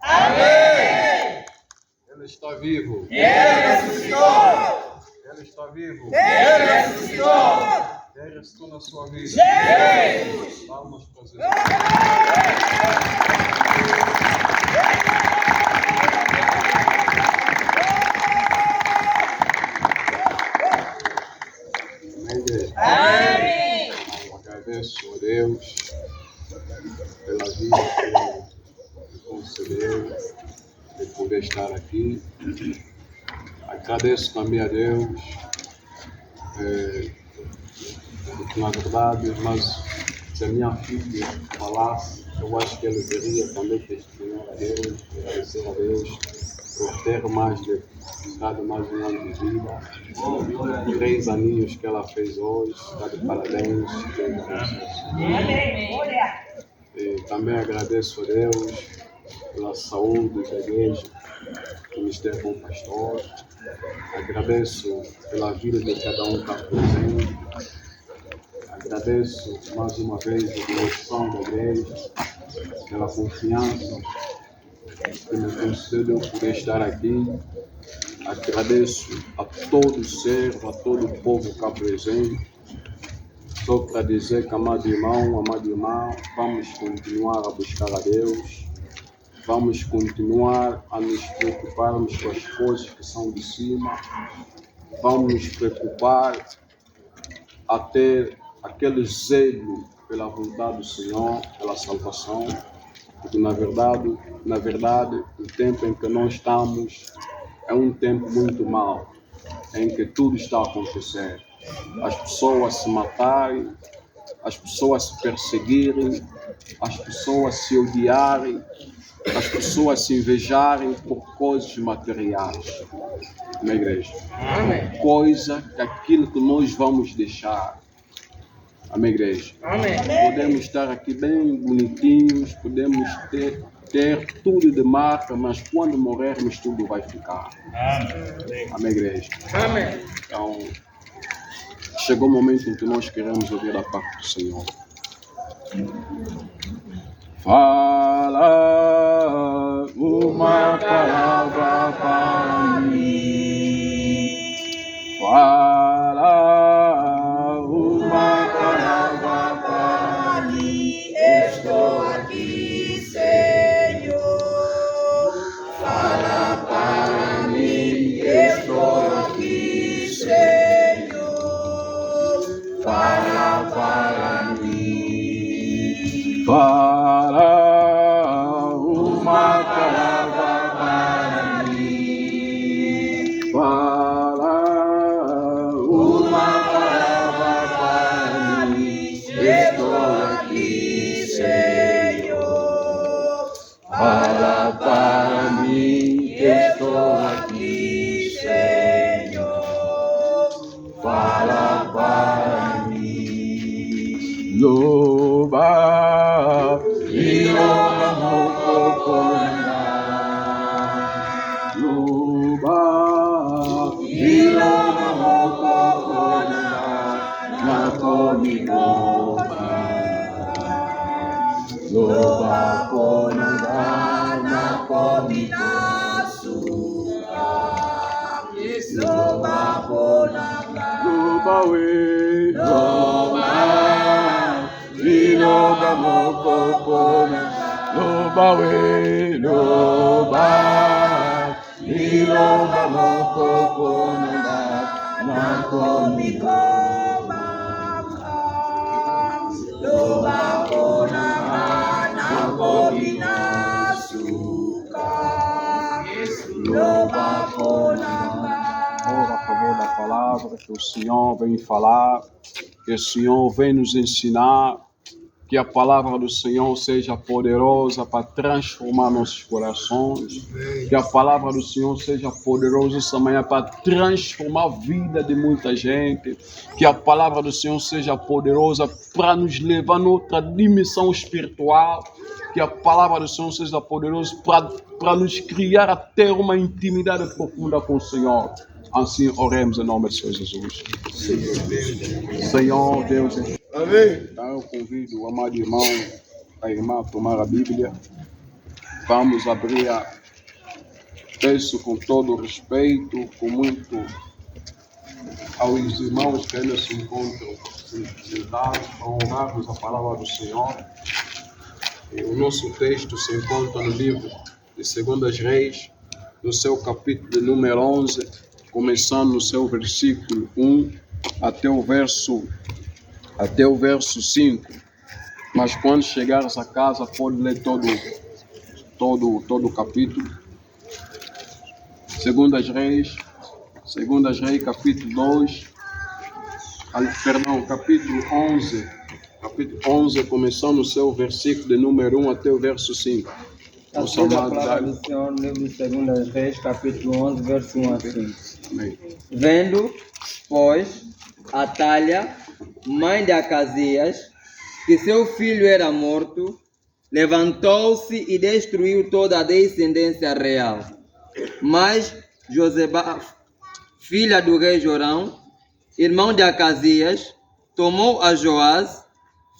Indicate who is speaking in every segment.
Speaker 1: Amém.
Speaker 2: Ele está vivo.
Speaker 1: Ele ressuscitou.
Speaker 2: Ele está vivo.
Speaker 1: Ele ressuscitou.
Speaker 2: Ele ressuscitou na sua vida.
Speaker 1: Jesus.
Speaker 2: Palmas para Jesus.
Speaker 1: Amém.
Speaker 2: Eu agradeço a Deus pela vida que Ele me concedeu de poder estar aqui. Agradeço também a Deus, porque na verdade, mas se a minha filha falasse, eu acho que ele deveria também testemunhar a Deus, agradecer a Deus por ter dado mais um ano de vida. 3 aninhos que ela fez hoje, está de parabéns. E também agradeço a Deus pela saúde da igreja, que me esteve com o pastor. Agradeço pela vida de cada um que está presente. Agradeço mais uma vez a direção da igreja, pela confiança que me concedeu poder estar aqui. Agradeço a todo servo, a todo o povo que está presente. Só para dizer que, amado irmão, vamos continuar a buscar a Deus. Vamos continuar a nos preocuparmos com as coisas que são de cima. Vamos nos preocupar a ter aquele zelo pela vontade do Senhor, pela salvação. Porque na verdade, o tempo em que nós estamos é um tempo muito mau, em que tudo está a acontecer. As pessoas se matarem, as pessoas se perseguirem, as pessoas se odiarem, as pessoas se invejarem por coisas materiais na igreja.
Speaker 1: Amém.
Speaker 2: Coisa que aquilo que nós vamos deixar. Amém, igreja?
Speaker 1: Amém.
Speaker 2: Podemos estar aqui bem bonitinhos, podemos ter tudo de marca, mas quando morrermos tudo vai ficar. Amém, igreja?
Speaker 1: Amém.
Speaker 2: Então, chegou o momento em que nós queremos ouvir a parte do Senhor. Fala uma palavra para mim. Fala uma palavra para mim.
Speaker 1: Estou aqui, Senhor. Fala para mim. Estou aqui, Senhor. Fala para mim.
Speaker 2: Fala uma palavra para mim. Fala uma palavra para mim.
Speaker 1: Estou aqui, Senhor.
Speaker 2: Fala para mim.
Speaker 1: Estou aqui, Senhor. Fala para mim.
Speaker 2: Loba
Speaker 1: E louva no cocorá.
Speaker 2: Loba
Speaker 1: E louva no cocorá. Na comigoba. Louva conanga. Na cominaçuca. Louva conanga.
Speaker 2: Loba we
Speaker 1: Louva. E louva no cocorá.
Speaker 2: Loba we
Speaker 1: Loba, e louva no cocorá, na comigoba. Loba conanga, na cominaçuca. Loba conanga.
Speaker 2: Ora a favor da palavra que o Senhor vem falar, que o Senhor vem nos ensinar, que a palavra do Senhor seja poderosa para transformar nossos corações, que a palavra do Senhor seja poderosa essa manhã para transformar a vida de muita gente, que a palavra do Senhor seja poderosa para nos levar a outra dimensão espiritual, que a palavra do Senhor seja poderosa para nos criar até uma intimidade profunda com o Senhor. Assim oremos em nome do Senhor Jesus. Senhor Deus,
Speaker 3: Amém.
Speaker 2: então eu convido o amado irmão, a irmã a tomar a Bíblia Vamos abrir peço com todo o respeito, com muito aos irmãos que ainda se encontram sentados para honrarmos a palavra do Senhor. E o nosso texto se encontra no livro de 2 Reis, no seu capítulo de número 11, começando no seu versículo 1 até o verso 5. Mas quando chegares a casa, pode ler todo o capítulo. 2 Reis, capítulo 2, capítulo 11, começando no seu versículo de número 1 até o verso 5.
Speaker 3: A palavra do Senhor, livro de 2 Reis, capítulo 11, verso 1 a 5.
Speaker 2: Amém.
Speaker 3: Vendo, pois, Atália, mãe de Acasias, que seu filho era morto, levantou-se e destruiu toda a descendência real. Mas Joseba, filha do rei Jorão, irmão de Acasias, tomou a Joás,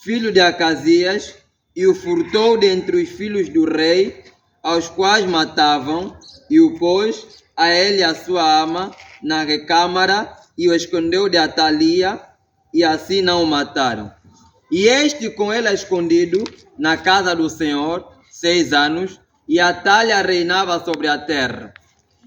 Speaker 3: filho de Acasias, e o furtou dentre os filhos do rei, aos quais matavam, e o pôs a ele e a sua ama na recâmara, e o escondeu de Atalia, e assim não o mataram. E este com ele escondido na casa do Senhor 6 anos, e Atália reinava sobre a terra.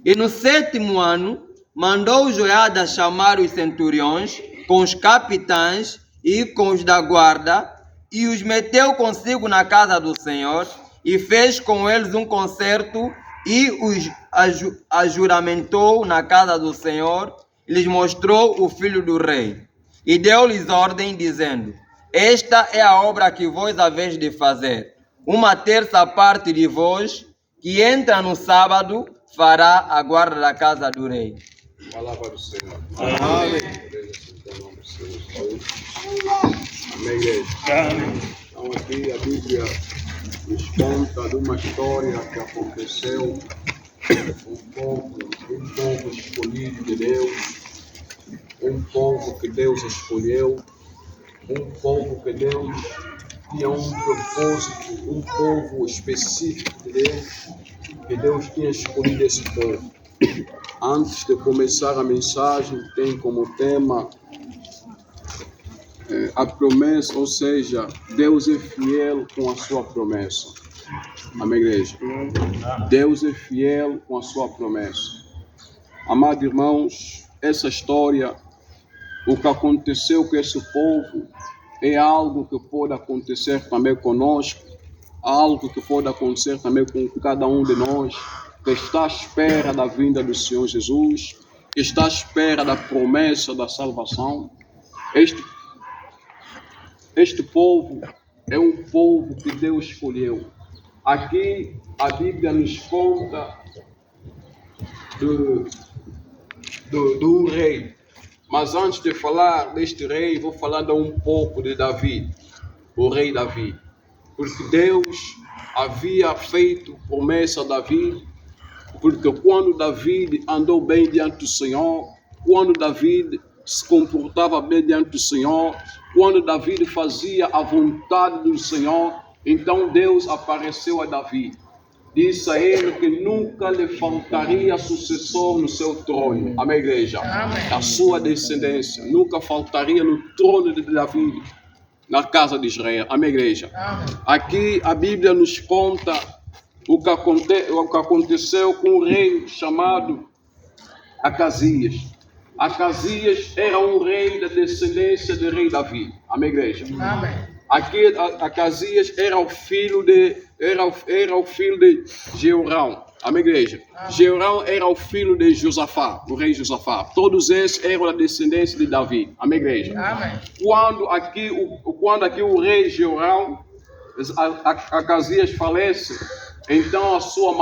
Speaker 3: E no 7º ano mandou Joiada chamar os centuriões com os capitães e com os da guarda, e os meteu consigo na casa do Senhor, e fez com eles um concerto, e os ajuramentou na casa do Senhor, e lhes mostrou o filho do rei. E deu-lhes ordem, dizendo: esta é a obra que vós haveis de fazer. 1/3 parte de vós, que entra no sábado, fará a guarda da casa do rei.
Speaker 2: Palavra do Senhor.
Speaker 1: Amém.
Speaker 2: Amém, igreja. Então aqui a Bíblia nos conta de uma história que aconteceu um povo escolhido de Deus, um povo que Deus escolheu, um povo que Deus tinha um propósito, um povo específico de Deus, que Deus tinha escolhido esse povo. Antes de começar a mensagem, tem como tema a promessa, ou seja, Deus é fiel com a sua promessa. Amém, igreja? Deus é fiel com a sua promessa. Amados irmãos, essa história, o que aconteceu com esse povo, é algo que pode acontecer também conosco, algo que pode acontecer também com cada um de nós, que está à espera da vinda do Senhor Jesus, que está à espera da promessa da salvação. Este povo é um povo que Deus escolheu. Aqui a Bíblia nos conta do rei. Mas antes de falar deste rei, vou falar um pouco de Davi, o rei Davi. Porque Deus havia feito promessa a Davi, porque quando Davi andou bem diante do Senhor, quando Davi se comportava bem diante do Senhor, quando Davi fazia a vontade do Senhor, então Deus apareceu a Davi. Disse a ele que nunca lhe faltaria sucessor no seu trono. Amém, igreja? Amém. A sua descendência nunca faltaria no trono de Davi, na casa de Israel. Amém, igreja? Amém. Aqui a Bíblia nos conta o que aconteceu com o rei chamado Acasias. Acasias era um rei da descendência do rei Davi. Amém, igreja? Amém. Aqui Acasias era o filho de Jeorão. Amém, igreja? Jeorão era o filho de Josafá, o rei Josafá. Todos esses eram da descendência de Davi. Amém, igreja? Amém. Quando aqui o rei Jeorão, Acasias falece, então a sua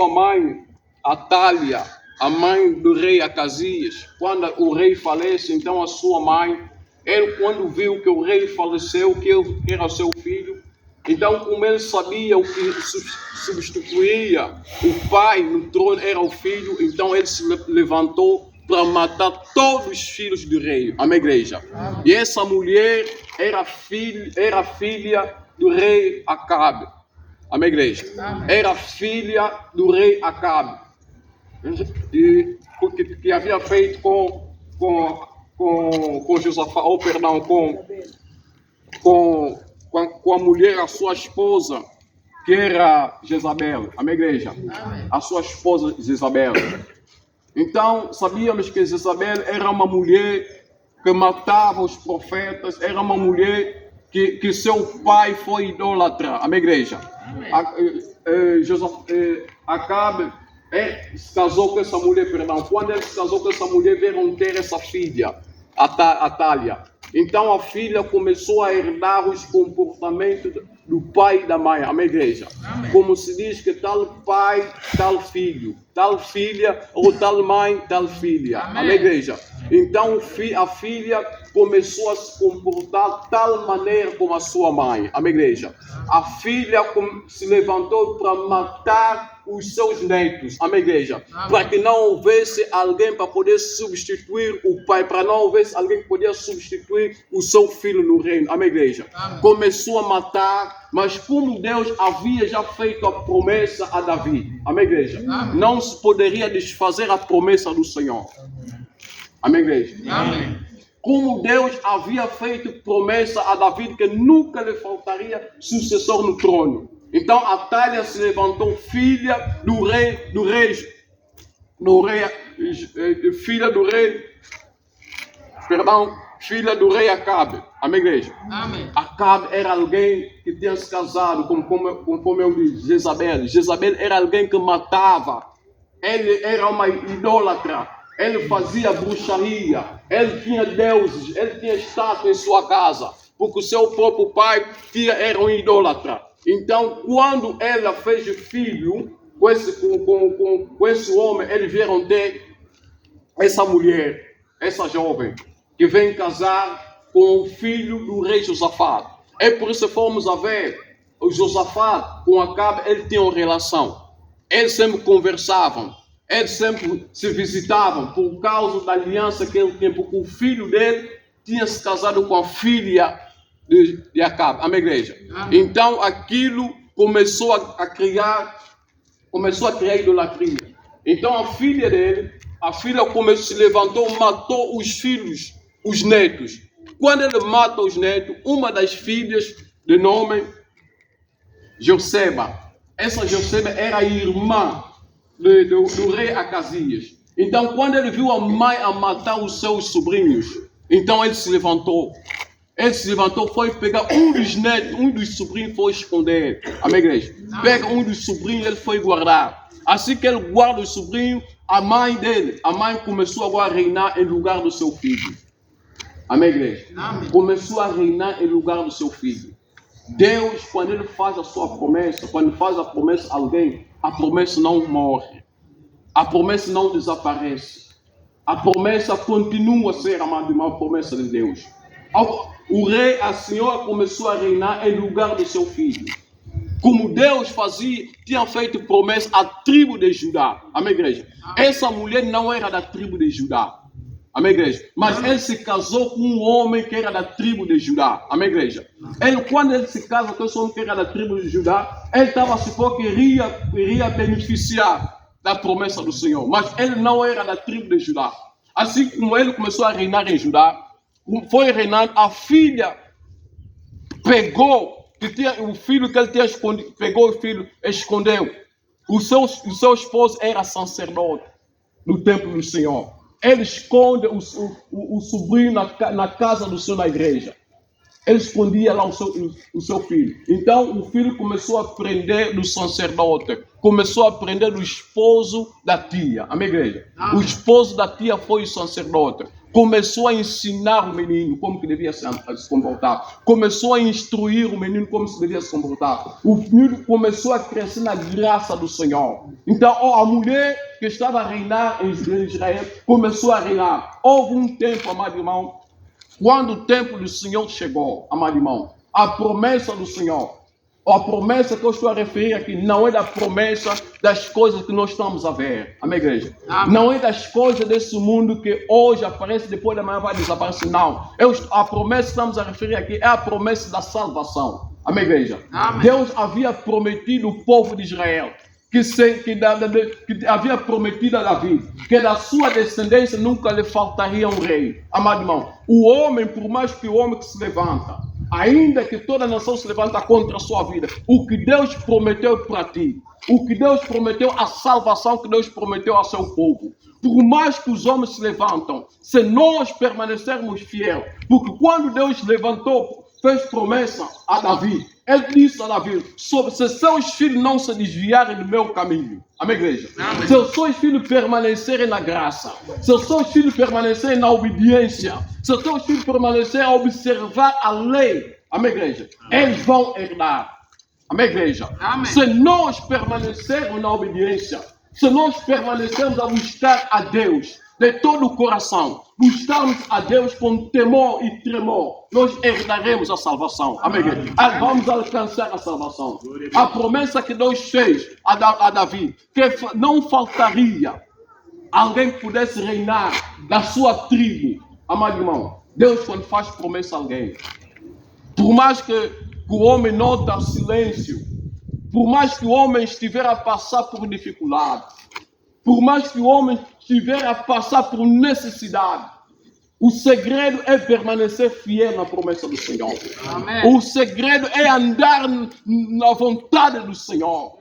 Speaker 2: mãe Atália, a mãe do rei Acasias, quando o rei falece, então a sua mãe, ele quando viu que o rei faleceu, que era seu filho, então como ele sabia o que substituía o pai no trono era o filho, então ele se levantou para matar todos os filhos do rei. Amém, igreja? Amém. E essa mulher era filha do rei Acabe. Amém, igreja? Era filha do rei Acabe, que havia feito com Josafá, ou perdão, com a mulher, a sua esposa, que era Jezabel. Amém, igreja? A sua esposa Jezabel. Então, sabíamos que Jezabel era uma mulher que matava os profetas, era uma mulher que seu pai foi idólatra. Amém, igreja? Acabe se casou com essa mulher, perdão. Quando ele se casou com essa mulher, vieram ter essa filha, Atália. Então a filha começou a herdar os comportamentos do pai e da mãe. Amém, igreja? Amém. Como se diz que tal pai, tal filho, tal filha, ou tal mãe, tal filha. Amém, igreja? Então a filha começou a se comportar de tal maneira como a sua mãe. Amém, igreja? A filha se levantou para matar os seus netos. Amém, igreja? Para que não houvesse alguém para poder substituir o pai, para não houvesse alguém que podia substituir o seu filho no reino. Amém, igreja? Começou a matar, mas como Deus havia já feito a promessa a Davi. Amém, igreja? Não se poderia desfazer a promessa do Senhor. Amém, igreja? Amém. Como Deus havia feito promessa a Davi que nunca lhe faltaria sucessor no trono. Então Atália se levantou, filha do rei, filha do rei Acabe. Amém, igreja? Amém. Acabe era alguém que tinha se casado, conforme eu disse, Jezabel. Jezabel era alguém que matava. Ele era uma idólatra. Ele fazia bruxaria. Ele tinha deuses. Ele tinha estátua em sua casa. Porque o seu próprio pai era um idólatra. Então, quando ela fez filho com esse homem, eles vieram ter essa mulher, essa jovem, que vem casar com o filho do rei Josafá. É por isso que fomos a ver o Josafá com Acabe, eles tinham relação. Eles sempre conversavam, eles sempre se visitavam por causa da aliança que ele tinha, porque o filho dele tinha se casado com a filha de Acabe. Amém, igreja? Amém. Então aquilo começou a criar idolatria. Então a filha dele, se levantou, matou os filhos, os netos. Quando ele mata os netos, uma das filhas de nome Joseba. Essa Joseba era a irmã do rei Acasias. Então quando ele viu a mãe a matar os seus sobrinhos, então ele se levantou. Ele se levantou, foi pegar um dos netos, um dos sobrinhos, foi esconder. Amém, igreja? Pega um dos sobrinhos, ele foi guardar. Assim que ele guarda o sobrinho, a mãe começou agora a reinar em lugar do seu filho. Amém, igreja? Amém. Começou a reinar em lugar do seu filho. Deus, quando ele faz a sua promessa, quando faz a promessa a alguém, a promessa não morre. A promessa não desaparece. A promessa continua a ser, amado irmão, a promessa de Deus. O rei, a senhora, começou a reinar em lugar do seu filho. Como Deus tinha feito promessa à tribo de Judá. Amém, igreja? Essa mulher não era da tribo de Judá. Amém, igreja? Mas ele se casou com um homem que era da tribo de Judá. Amém, igreja? Quando ele se casa com esse homem que era da tribo de Judá, ele estava a supor que iria beneficiar da promessa do Senhor. Mas ele não era da tribo de Judá. Assim como ele começou a reinar em Judá, foi reinando, a filha pegou, o filho que ele tinha escondido, pegou o filho, escondeu. O seu esposo era sacerdote no templo do Senhor. Ele esconde o sobrinho na casa do Senhor, na igreja. Ele escondia lá o seu filho. Então o filho começou a aprender do sacerdote, começou a aprender do esposo da tia. Amém, igreja? Amém. O esposo da tia foi o sacerdote. Começou a ensinar o menino como que devia se comportar. Começou a instruir o menino como se devia se comportar. O menino começou a crescer na graça do Senhor. Então, a mulher que estava a reinar em Israel começou a reinar. Houve um tempo, amado irmão, quando o tempo do Senhor chegou, amado irmão, a promessa do Senhor, a promessa que eu estou a referir aqui, não é da promessa das coisas que nós estamos a ver. Amém, igreja? Amém. Não é das coisas desse mundo que hoje aparece, depois da manhã vai desaparecer. Não. A promessa que estamos a referir aqui é a promessa da salvação. Amém, igreja?
Speaker 1: Amém.
Speaker 2: Deus havia prometido ao povo de Israel que havia prometido a Davi que da sua descendência nunca lhe faltaria um rei. Amado irmão, o homem, por mais que o homem que se levanta, ainda que toda a nação se levanta contra a sua vida, o que Deus prometeu para ti, o que Deus prometeu, a salvação que Deus prometeu ao seu povo, por mais que os homens se levantam, se nós permanecermos fiéis, porque quando Deus levantou, fez promessa a Davi, ele disse a Davi, se seus filhos não se desviarem do meu caminho, amém, igreja? Amém. Se os seus filhos permanecerem na graça, se os seus filhos permanecerem na obediência, se os seus filhos permanecerem a observar a lei, amém, igreja? Eles vão herdar, amém, igreja? Amém. Se nós permanecermos na obediência, se nós permanecermos a buscar a Deus de todo o coração, buscarmos a Deus com temor e tremor, nós herdaremos a salvação. Amém? Vamos alcançar a salvação. A promessa que Deus fez a Davi, que não faltaria alguém que pudesse reinar da sua tribo. Amado irmão, Deus quando faz promessa a alguém, por mais que o homem nota silêncio, por mais que o homem estiver a passar por dificuldade, por mais que o homem estiver a passar por necessidade, o segredo é permanecer fiel na promessa do Senhor. Amém. O segredo é andar na vontade do Senhor.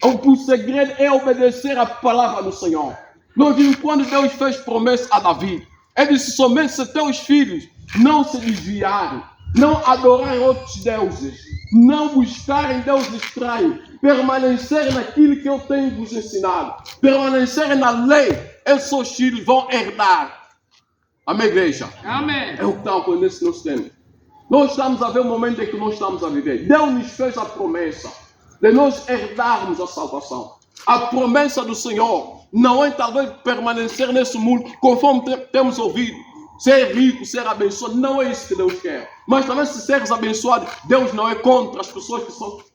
Speaker 2: O segredo é obedecer a palavra do Senhor. Nós vimos quando Deus fez promessa a Davi. Ele disse, somente se teus filhos não se desviarem, não adorarem outros deuses, não buscarem deuses estranhos, permanecerem naquilo que eu tenho vos ensinado, permanecerem na lei, esses seus filhos vão herdar. Amém, igreja? Amém. É o que está acontecendo nesse tempo. Nós estamos a ver o momento em que nós estamos a viver. Deus nos fez a promessa de nós herdarmos a salvação. A promessa do Senhor não é talvez permanecer nesse mundo conforme temos ouvido. Ser rico, ser abençoado, não é isso que Deus quer. Mas também se seres abençoado, Deus não é contra as pessoas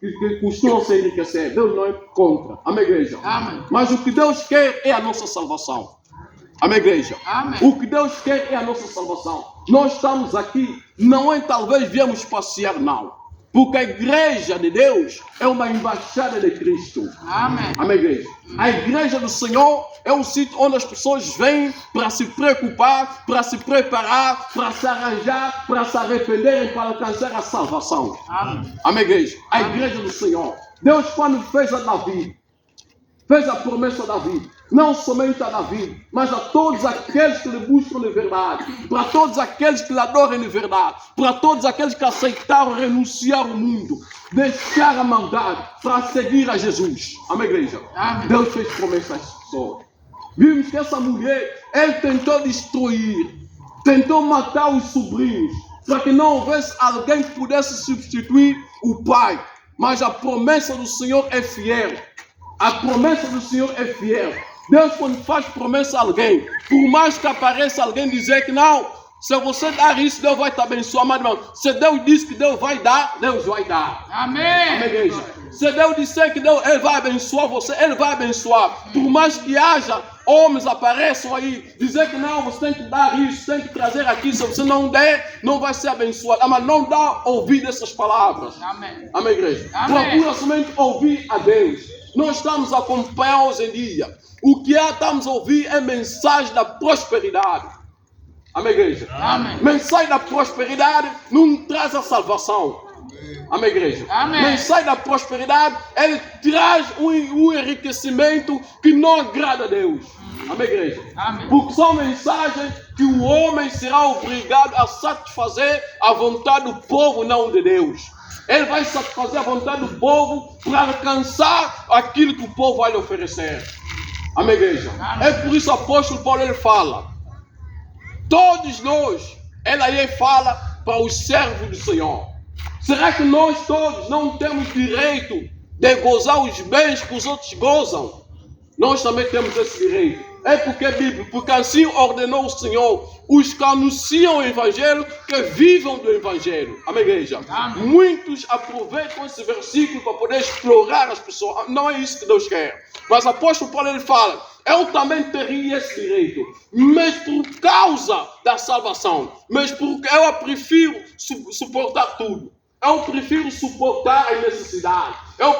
Speaker 2: que costumam se enriquecer. Deus não é contra. Amém, igreja? Amém. Mas o que Deus quer é a nossa salvação. Amém, igreja? Amém. O que Deus quer é a nossa salvação. Nós estamos aqui, não é talvez viemos passear, não. Porque a igreja de Deus é uma embaixada de Cristo. Amém. Amém, igreja? A igreja do Senhor é um sítio onde as pessoas vêm para se preocupar, para se preparar, para se arranjar, para se arrependerem, para alcançar a salvação. Amém. Amém, igreja? A igreja do Senhor. Deus, quando fez a Davi, fez a promessa a Davi, não somente a Davi, mas a todos aqueles que lhe buscam de verdade, para todos aqueles que lhe adoram de verdade, para todos aqueles que aceitaram renunciar ao mundo, deixar a maldade para seguir a Jesus. Amém, igreja? Amém. Deus fez promessa a essas pessoas. Vimos que essa mulher, ele tentou destruir, tentou matar os sobrinhos, para que não houvesse alguém que pudesse substituir o pai. Mas a promessa do Senhor é fiel. A promessa do Senhor é fiel. Deus, quando faz promessa a alguém, por mais que apareça alguém dizer que não, se você dar isso, Deus vai te abençoar. Mas, irmão, se Deus disse que Deus vai dar, Deus vai dar. Amém. Amém, igreja? Se Deus disser que Ele vai abençoar você, Ele vai abençoar. Por mais que haja homens apareçam aí, dizer que não, você tem que dar isso, tem que trazer aqui. Se você não der, não vai ser abençoado. Mas não dá ouvir essas palavras. Amém. Amém, igreja? Amém. Procura somente ouvir a Deus. Nós estamos a acompanhar hoje em dia. O que estamos a ouvir é mensagem da prosperidade. Amém, igreja? Amém. Mensagem da prosperidade não traz a salvação. Amém, igreja? Amém. Mensagem da prosperidade, ele traz um enriquecimento que não agrada a Deus. Amém, igreja? Amém. Porque são mensagens que o homem será obrigado a satisfazer a vontade do povo, não de Deus. Ele vai satisfazer a vontade do povo para alcançar aquilo que o povo vai lhe oferecer. Amém, igreja? Amém. É por isso que o apóstolo Paulo ele fala. Todos nós, ele aí fala para os servos do Senhor. Será que nós todos não temos direito de gozar os bens que os outros gozam? Nós também temos esse direito. É porque é Bíblia, porque assim ordenou o Senhor, os que anunciam o Evangelho, que vivam do Evangelho. Amém, igreja? Amém. Muitos aproveitam esse versículo para poder explorar as pessoas. Não é isso que Deus quer. Mas o apóstolo Paulo ele fala, eu também teria esse direito, mas por causa da salvação, mas porque eu prefiro suportar tudo. Eu prefiro suportar as necessidades. Eu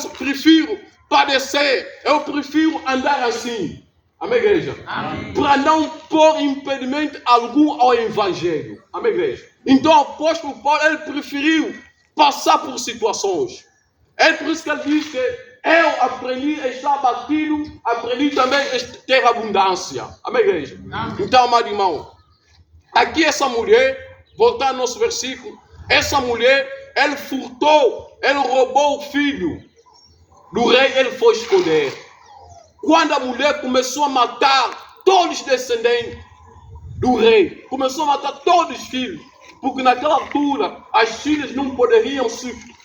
Speaker 2: prefiro padecer. Eu prefiro andar assim. Amém, igreja? Para não pôr impedimento algum ao evangelho. Amém, igreja? Então o apóstolo Paulo, ele preferiu passar por situações. É por isso que ele diz que eu aprendi a estar abatido, aprendi também a ter abundância. Amém, igreja? Então, amado irmão, aqui essa mulher, voltar ao nosso versículo, essa mulher, ele furtou, ele roubou o filho do rei, ele foi esconder. Quando a mulher começou a matar todos os descendentes do rei, começou a matar todos os filhos, porque naquela altura as filhas não poderiam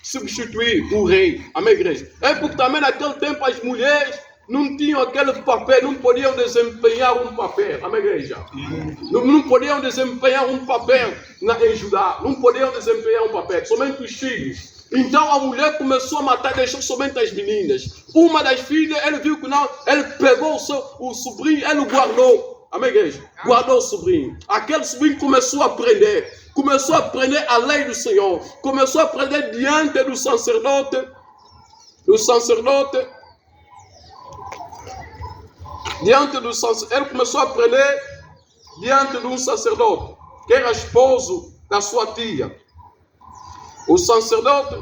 Speaker 2: substituir o rei. Amém, igreja? É porque também naquele tempo as mulheres não tinham aquele papel, não podiam desempenhar um papel. Amém, igreja? Não podiam desempenhar um papel em Judá, não podiam desempenhar um papel, somente os filhos. Então a mulher começou a matar, deixou somente as meninas. Uma das filhas, ele viu que não, ele pegou o sobrinho, ele guardou. Amém, igreja? Guardou o sobrinho. Aquele sobrinho começou a aprender. Começou a aprender a lei do Senhor. Começou a aprender diante do sacerdote. Ele começou a aprender diante de um sacerdote, que era esposo da sua tia. O sacerdote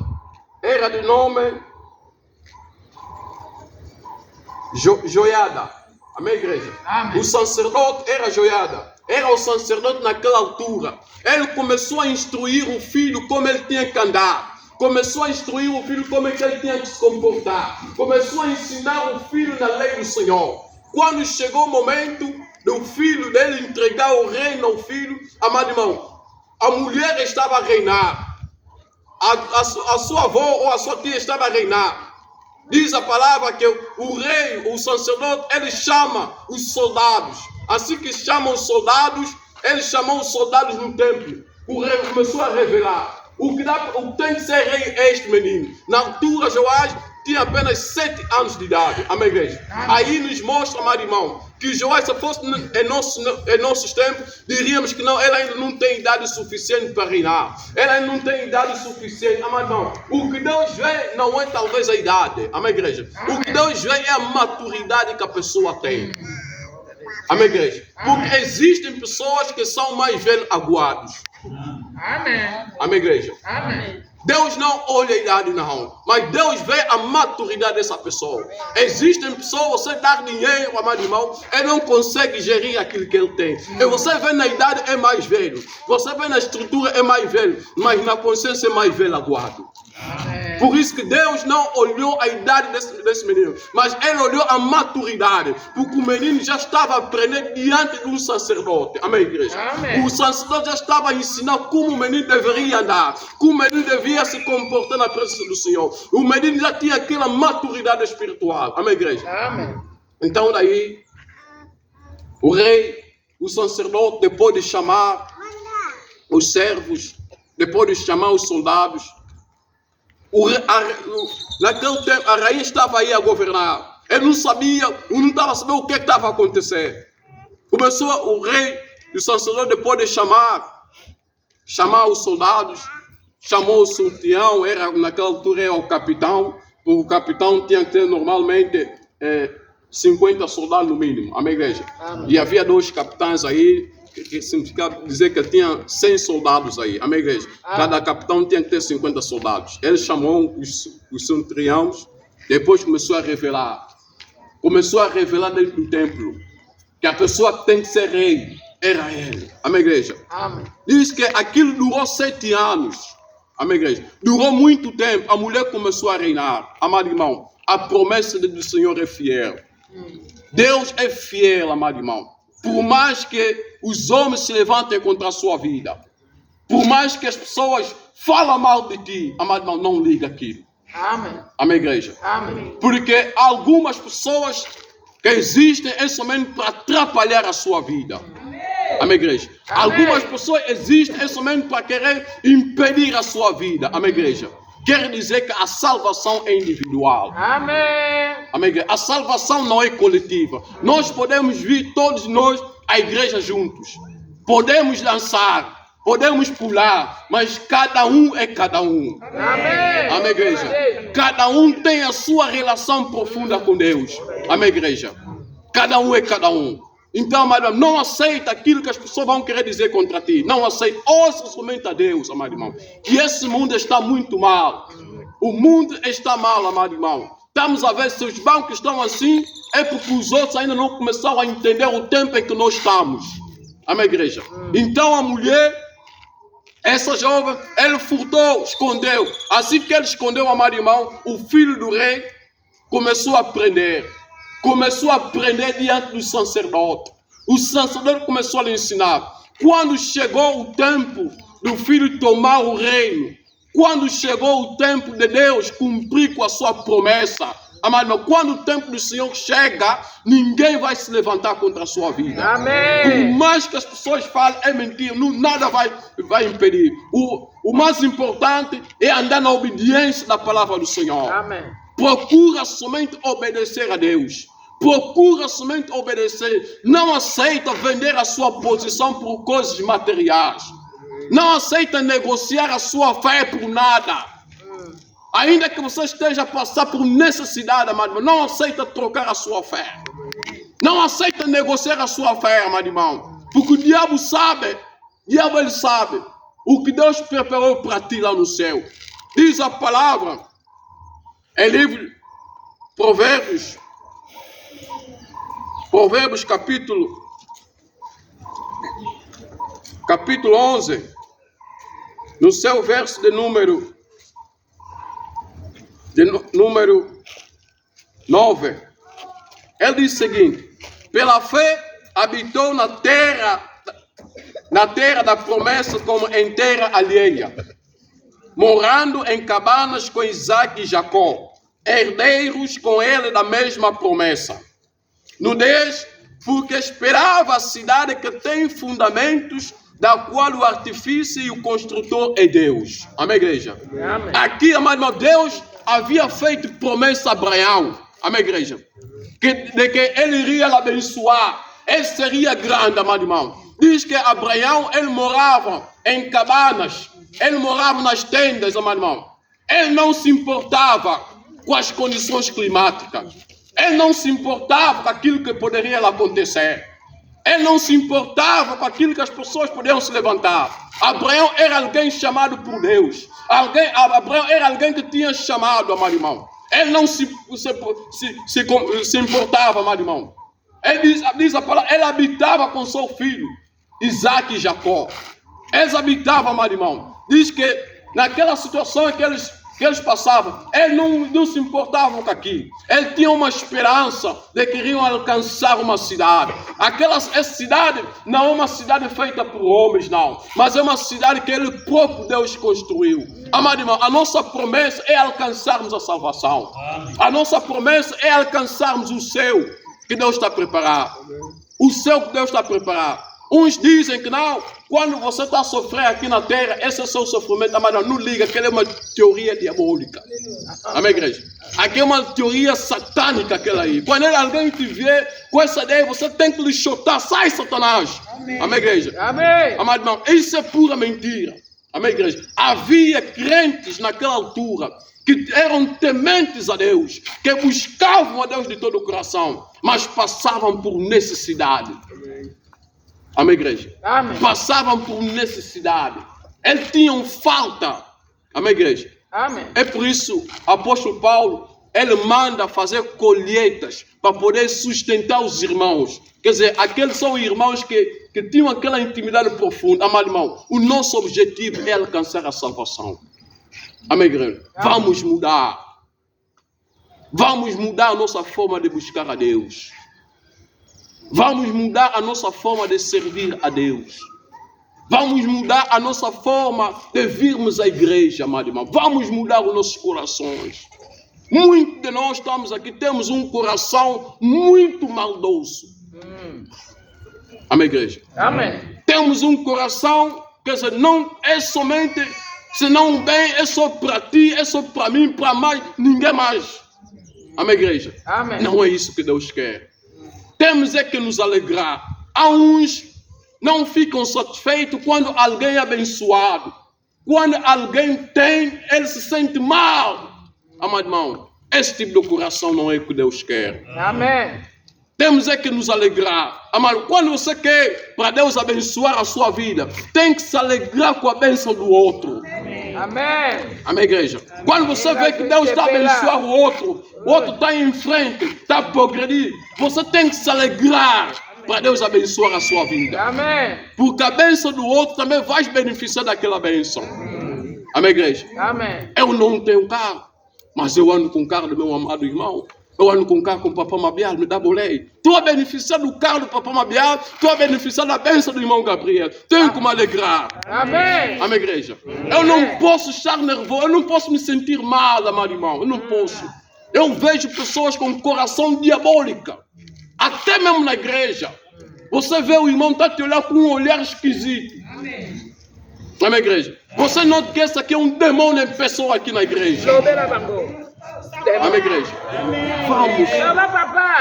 Speaker 2: era de nome Joiada. Amém, igreja? Amém. O sacerdote era Joiada. Era o sacerdote naquela altura. Ele começou a instruir o filho como ele tinha que andar. Começou a instruir o filho como ele tinha que se comportar. Começou a ensinar o filho na lei do Senhor. Quando chegou o momento do filho dele entregar o reino ao filho, amado irmão, a mulher estava a reinar. A sua avó ou a sua tia estava a reinar. Diz a palavra que o rei, o sacerdote, ele chama os soldados. Assim que chamam os soldados, ele chamou os soldados no templo. O rei começou a revelar. O que tem que ser rei é este menino. Na altura, Joás tinha apenas 7 anos de idade. Amém, igreja? Aí nos mostra, amado irmão, que Joás, se fosse em nossos tempos, diríamos que não, ele ainda não tem idade suficiente para reinar. Ele ainda não tem idade suficiente. Amado irmão, o que Deus vê não é talvez a idade. Amém, igreja? O que Deus vê é a maturidade que a pessoa tem. Amém, igreja? Porque existem pessoas que são mais velhos aguados.
Speaker 1: Amém.
Speaker 2: Amém, igreja?
Speaker 1: Amém.
Speaker 2: Deus não olha a idade não, mas Deus vê a maturidade dessa pessoa. Existem pessoas, você dá dinheiro, amado irmão, ele não consegue gerir aquilo que ele tem. E você vê na idade é mais velho, você vê na estrutura é mais velho, mas na consciência é mais velho aguado.
Speaker 1: Amém.
Speaker 2: Por isso que Deus não olhou a idade desse menino, mas ele olhou a maturidade, porque o menino já estava aprendendo diante de um sacerdote. Amém, igreja?
Speaker 1: Amém.
Speaker 2: O sacerdote já estava a ensinar como o menino deveria andar, como o menino devia se comportar na presença do Senhor. O menino já tinha aquela maturidade espiritual. Amém, igreja?
Speaker 1: Amém.
Speaker 2: Então daí, o rei, o sacerdote, depois de chamar os servos, depois de chamar os soldados, naquele tempo a rainha estava aí a governar. Ele não sabia, não estava sabendo o que estava a acontecer. Começou o rei e o sacerdote, depois de chamar os soldados, chamou o sultão, naquela altura era o capitão. O capitão tinha que ter normalmente 50 soldados no mínimo. Amém, igreja? Amém. E havia 2 capitães aí, que significa dizer que tinha 100 soldados aí. Amém, igreja? Cada capitão tinha que ter 50 soldados. Ele chamou os centuriões, depois começou a revelar. Começou a revelar dentro do templo que a pessoa que tem que ser rei era ele. Amém, igreja? Amém. Diz que aquilo durou 7 anos. Amém, igreja? Durou muito tempo. A mulher começou a reinar. Amado irmão, a promessa do Senhor é fiel. Deus é fiel, amado irmão. Por mais que os homens se levantem contra a sua vida, por mais que as pessoas falem mal de ti, amado irmão, não liga aquilo. Amém. Amém, igreja? Amém. Porque algumas pessoas que existem é somente para atrapalhar a sua vida. Amém, igreja? Amém. Algumas pessoas existem é somente para querer impedir a sua vida. Amém, igreja? Quer dizer que a salvação é individual. Amém. Amém, igreja? A salvação não é coletiva. Nós podemos vir todos nós à igreja juntos. Podemos dançar. podemos pular, mas cada um é cada um.
Speaker 1: Amém.
Speaker 2: Amém, igreja? Cada um tem a sua relação profunda com Deus. Amém, igreja? Cada um é cada um. Então, amado irmão, não aceita aquilo que as pessoas vão querer dizer contra ti. Não aceita. Ouça somente a Deus, amado irmão. Que esse mundo está muito mal. O mundo está mal, amado irmão. Estamos a ver se os bancos estão assim, é porque os outros ainda não começaram a entender o tempo em que nós estamos. Amém, igreja? Então a mulher, essa jovem, ele furtou, escondeu. Assim que ele escondeu, amado irmão, o filho do rei começou a aprender. Começou a aprender diante do sacerdote. O sacerdote começou a lhe ensinar. Quando chegou o tempo do filho tomar o reino, quando chegou o tempo de Deus cumprir com a sua promessa, amado irmão, quando o tempo do Senhor chega, ninguém vai se levantar contra a sua vida.
Speaker 1: Amém.
Speaker 2: Por mais que as pessoas falem, é mentira, nada vai impedir. O mais importante é andar na obediência da palavra do Senhor.
Speaker 1: Amém.
Speaker 2: Procura somente obedecer a Deus. Procura somente obedecer. Não aceita vender a sua posição por coisas materiais. Não aceita negociar a sua fé por nada. Ainda que você esteja a passar por necessidade, amado irmão, não aceita trocar a sua fé. Não aceita negociar a sua fé, amado irmão. Porque o diabo sabe, ele sabe o que Deus preparou para ti lá no céu. Diz a palavra, é livro Provérbios capítulo 11, no seu verso de número 9, ele diz o seguinte: pela fé habitou na terra da promessa como em terra alheia, morando em cabanas com Isaac e Jacó, herdeiros com ele da mesma promessa. No 10, porque esperava a cidade que tem fundamentos, da qual o artifício e o construtor é Deus. Amém, igreja?
Speaker 1: Amém.
Speaker 2: Aqui, amado irmão, Deus havia feito promessa a Abraão. Amém, igreja? De que ele iria abençoar. Ele seria grande, amado irmão. Diz que Abraão, ele morava em cabanas. Ele morava nas tendas, amado irmão. Ele não se importava com as condições climáticas. Ele não se importava com aquilo que poderia acontecer. Ele não se importava com aquilo que as pessoas podiam se levantar. Abraão era alguém chamado por Deus. Abraão era alguém que tinha chamado, amado irmão. Ele não se importava, amado irmão. Ele diz a palavra, ele habitava com seu filho, Isaac e Jacó. Eles habitavam, amado irmão. Diz que naquela situação que eles passavam, eles não se importavam com aquilo. Eles tinham uma esperança de que iriam alcançar uma cidade. Essa cidade não é uma cidade feita por homens, não. Mas é uma cidade que ele próprio Deus construiu. Amado irmão, a nossa promessa é alcançarmos a salvação. A nossa promessa é alcançarmos o céu que Deus está preparado. O céu que Deus está preparado. Uns dizem que não, quando você está a sofrer aqui na terra, esse é o seu sofrimento, mas não liga, aquela é uma teoria diabólica. Amém, igreja? Aqui é uma teoria satânica aquela aí. Quando alguém te vê com essa ideia, você tem que lhe chutar, sai Satanás. Amém, igreja?
Speaker 1: Amém.
Speaker 2: Amado irmão, isso é pura mentira. Amém, igreja? Havia crentes naquela altura que eram tementes a Deus, que buscavam a Deus de todo o coração, mas passavam por necessidade. Amém, igreja?
Speaker 1: Amém.
Speaker 2: Passavam por necessidade. Eles tinham falta. Amém, igreja?
Speaker 1: Amém.
Speaker 2: É por isso, o apóstolo Paulo, ele manda fazer colheitas para poder sustentar os irmãos. Quer dizer, aqueles são irmãos que tinham aquela intimidade profunda. Amado irmão, o nosso objetivo é alcançar a salvação. Amém, igreja?
Speaker 1: Amém.
Speaker 2: Vamos mudar. Vamos mudar a nossa forma de buscar a Deus. Vamos mudar a nossa forma de servir a Deus. Vamos mudar a nossa forma de virmos à igreja, amado irmão. Vamos mudar os nossos corações. Muitos de nós estamos aqui, temos um coração muito maldoso. Amém, igreja?
Speaker 1: Amém.
Speaker 2: Temos um coração, quer dizer, não é somente, se não bem, é só para ti, é só para mim, para mais, ninguém mais. Amém, igreja?
Speaker 1: Amém.
Speaker 2: Não é isso que Deus quer. Temos é que nos alegrar. Há uns não ficam satisfeitos quando alguém é abençoado. Quando alguém tem, ele se sente mal. Amado irmão, esse tipo de coração não é o que Deus quer.
Speaker 1: Amém.
Speaker 2: Temos é que nos alegrar. Amado, quando você quer para Deus abençoar a sua vida, tem que se alegrar com a bênção do outro.
Speaker 1: Amém.
Speaker 2: Amém, igreja? Quando você vê que Deus está abençoando o outro está em frente, está a progredir, você tem que se alegrar para Deus abençoar a sua vida.
Speaker 1: Amém.
Speaker 2: Porque a bênção do outro também vai beneficiar daquela bênção. Amém, igreja?
Speaker 1: Amém.
Speaker 2: Eu não tenho carro, mas eu ando com o carro do meu amado irmão. Eu ando com o carro com o Papá Mabial, me dá boleia. Estou a beneficiar do carro do Papá Mabial, estou a beneficiar da bênção do irmão Gabriel. Tenho que me alegrar.
Speaker 1: Amém.
Speaker 2: Amém, igreja? Eu não posso estar nervoso, eu não posso me sentir mal, amado irmão. Eu não posso. Eu vejo pessoas com coração diabólico, até mesmo na igreja. Você vê o irmão está te olhar com um olhar esquisito. Amém, igreja? Você nota que esse aqui é um demônio em pessoa aqui na igreja. Amém, igreja?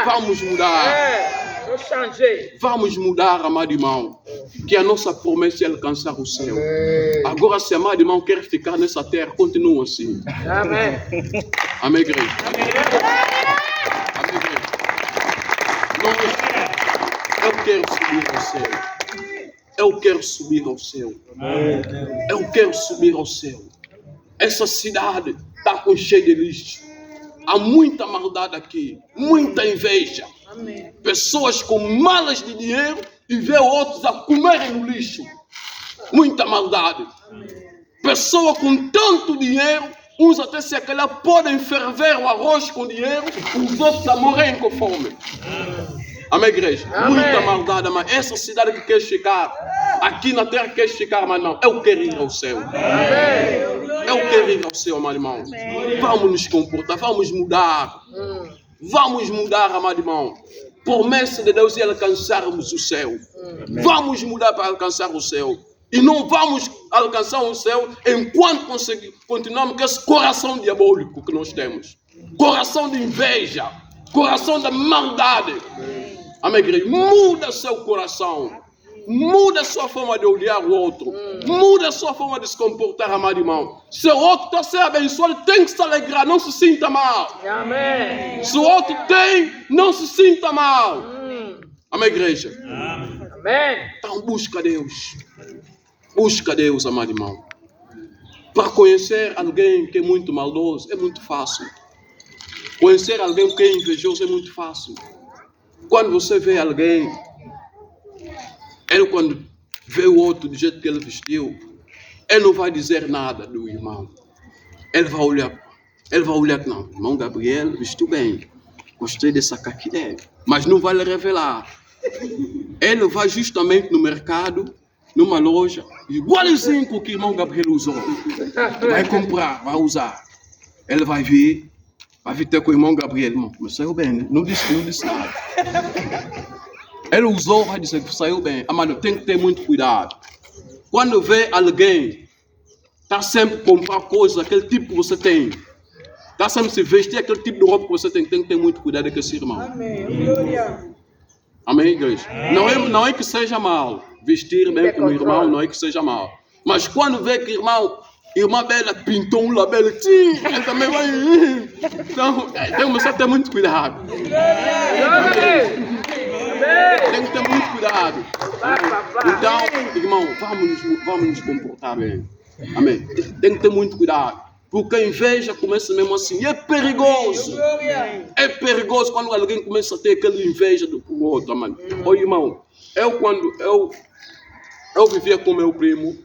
Speaker 2: Vamos mudar. Vamos mudar, amado irmão. Que a nossa promessa é alcançar o céu. Agora, se amado irmão quer ficar nessa terra, continua assim.
Speaker 1: Amém.
Speaker 2: Amém, igreja? Amém, igreja? Eu quero subir ao céu. Eu quero subir ao céu. Eu quero subir ao céu. Essa cidade está com cheio de lixo. Há muita maldade aqui, muita inveja.
Speaker 1: Amém.
Speaker 2: Pessoas com malas de dinheiro e vê outros a comerem no lixo. Muita maldade. Pessoa com tanto dinheiro, uns até se aquela podem ferver o arroz com dinheiro, os outros a morrerem com fome. Amém, igreja?
Speaker 1: Amém.
Speaker 2: Muita maldade, mas essa cidade que quer chegar, aqui na terra quer chegar, mas não. Eu quero ir ao céu.
Speaker 1: Amém.
Speaker 2: Eu quero ir ao céu, amado irmão. Vamos nos comportar, vamos mudar. Vamos mudar, amado irmão. Promessa de Deus é alcançarmos o céu. Vamos mudar para alcançar o céu. E não vamos alcançar o céu enquanto continuamos com esse coração diabólico que nós temos. Coração de inveja. Coração da maldade. Amém, igreja? Muda seu coração. Muda a sua forma de olhar o outro. Muda a sua forma de se comportar, amado irmão. Se o outro está sendo abençoado, tem que se alegrar, não se sinta mal.
Speaker 1: Amém.
Speaker 2: Se o outro tem, não se sinta mal. Amém, igreja?
Speaker 1: Amém.
Speaker 2: Então busca Deus. Busca Deus, amado irmão. Para conhecer alguém que é muito maldoso, é muito fácil. Conhecer alguém que é invejoso é muito fácil. Quando você vê alguém, ele quando vê o outro do jeito que ele vestiu, ele não vai dizer nada do irmão. Ele vai olhar, não, o irmão Gabriel vestiu bem, gostei dessa caqui dele, mas não vai lhe revelar. Ele vai justamente no mercado, numa loja, igualzinho com o que o irmão Gabriel usou. Vai comprar, vai usar. Ele vai vir ter com o irmão Gabriel, irmão, mas saiu bem, né? Não disse nada. Ele usou, vai dizer que saiu bem. Amado, tem que ter muito cuidado. Quando vê alguém, está sempre comprar coisas, aquele tipo que você tem. Está sempre se vestir aquele tipo de roupa que você tem que ter muito cuidado com esse irmão.
Speaker 1: Amém.
Speaker 2: Amém, igreja? Não é que seja mal. Vestir bem com o irmão não é que seja mal. Mas quando vê que irmã Bela pintou um labelo, ele também vai. Então, tem que começar a ter muito cuidado.
Speaker 1: Amém.
Speaker 2: Tem que ter muito cuidado. Então, irmão, vamos nos comportar bem. Amém. Tem que ter muito cuidado. Porque a inveja começa mesmo assim. E é perigoso. É perigoso quando alguém começa a ter aquela inveja do outro, mano. Ô, irmão, quando eu vivia com meu primo.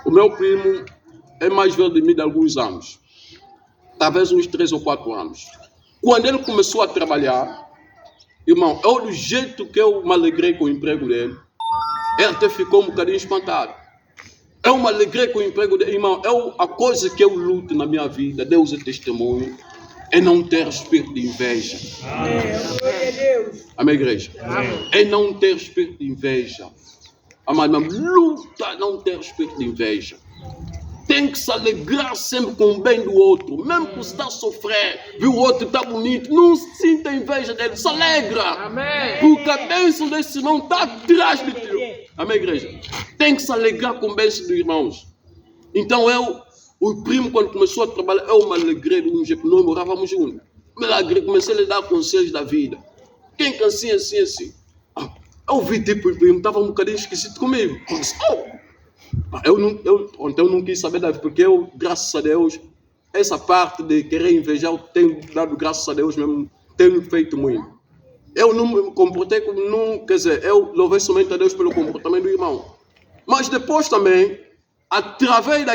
Speaker 2: O meu primo é mais velho de mim de alguns anos. Talvez uns 3 ou 4 anos. Quando ele começou a trabalhar, irmão, do jeito que eu me alegrei com o emprego dele, ele até ficou um bocadinho espantado. Eu me alegrei com o emprego dele, irmão. A coisa que eu luto na minha vida, Deus é testemunho, é não ter espírito de inveja. Amém, igreja? É não ter espírito de inveja. Amado, luta não ter espírito de inveja. Tem que se alegrar sempre com o bem do outro. Mesmo que você está a sofrer, viu o outro está bonito, não sinta inveja dele, se alegra.
Speaker 1: Amém.
Speaker 2: Porque a bênção desse irmão está atrás de ti.
Speaker 4: Amém, igreja? Tem que se alegrar com bênçãos dos irmãos. Então o primo, quando começou a trabalhar, eu me alegrei de um jeito, nós morávamos juntos. Me alegrei, comecei a lhe dar conselhos da vida. Quem que assim. Eu vi tipo, o primo estava um bocadinho esquisito comigo. Eu não quis saber da vida, porque eu, graças a Deus, essa parte de querer invejar, eu tenho dado graças a Deus mesmo, tenho feito muito. Eu não me comportei como, não, quer dizer, eu louvei somente a Deus pelo comportamento do irmão. Mas depois também, através da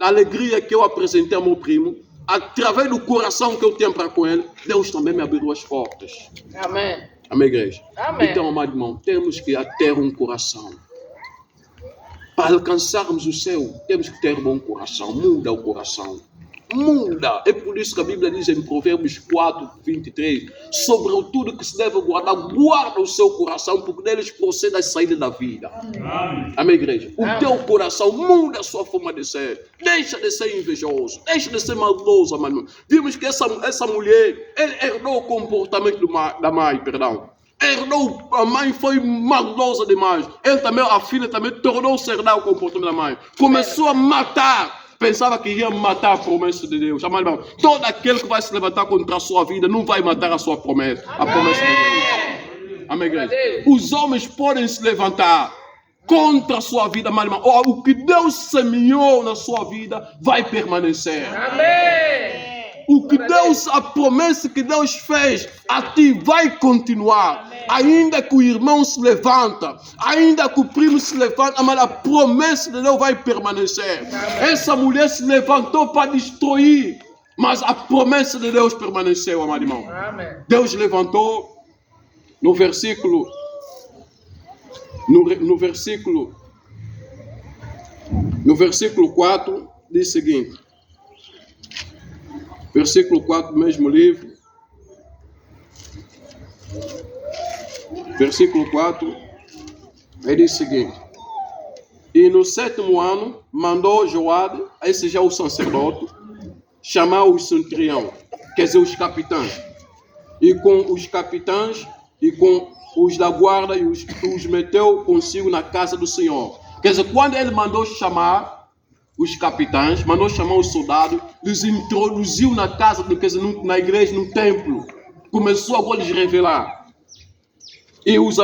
Speaker 4: alegria que eu apresentei ao meu primo, através do coração que eu tenho para com ele, Deus também me abriu as portas.
Speaker 1: Amém.
Speaker 4: Amém, igreja?
Speaker 1: Amém.
Speaker 4: Então, amado irmão, temos que ter um coração. Para alcançarmos o céu, temos que ter um bom coração. Muda o coração. Muda. É por isso que a Bíblia diz em Provérbios 4, 23, sobre tudo que se deve guardar, guarda o seu coração, porque deles procede a saída da vida. Amém. Amém, igreja? O teu coração muda a sua forma de ser. Deixa de ser invejoso. Deixa de ser maldoso, amado. Vimos que essa mulher, ele herdou o comportamento da mãe, perdão. Herdou, a mãe foi maldosa demais. A filha também tornou-se herdar o comportamento da mãe. Começou a matar. Pensava que ia matar a promessa de Deus. Todo aquele que vai se levantar contra a sua vida não vai matar a sua promessa. A promessa de Deus. Amém, igreja? Os homens podem se levantar contra a sua vida, mas o que Deus semeou na sua vida vai permanecer.
Speaker 1: Amém.
Speaker 4: A promessa que Deus fez a ti vai continuar. Ainda que o irmão se levanta, ainda que o primo se levanta, mas a promessa de Deus vai permanecer. Essa mulher se levantou para destruir, mas a promessa de Deus permaneceu, amado irmão. Deus levantou no versículo 4, diz o seguinte. Versículo 4 do mesmo livro. Versículo 4. Ele diz o seguinte. E no 7º ano, mandou Joabe, esse já é o sacerdote, chamar os centurião, quer dizer, os capitães. E com os capitães e com os da guarda, e os meteu consigo na casa do Senhor. Quer dizer, quando ele mandou chamar os capitães, mandou chamar os soldados, lhes introduziu na casa, quer dizer, na igreja, no templo. Começou agora a lhes revelar. E os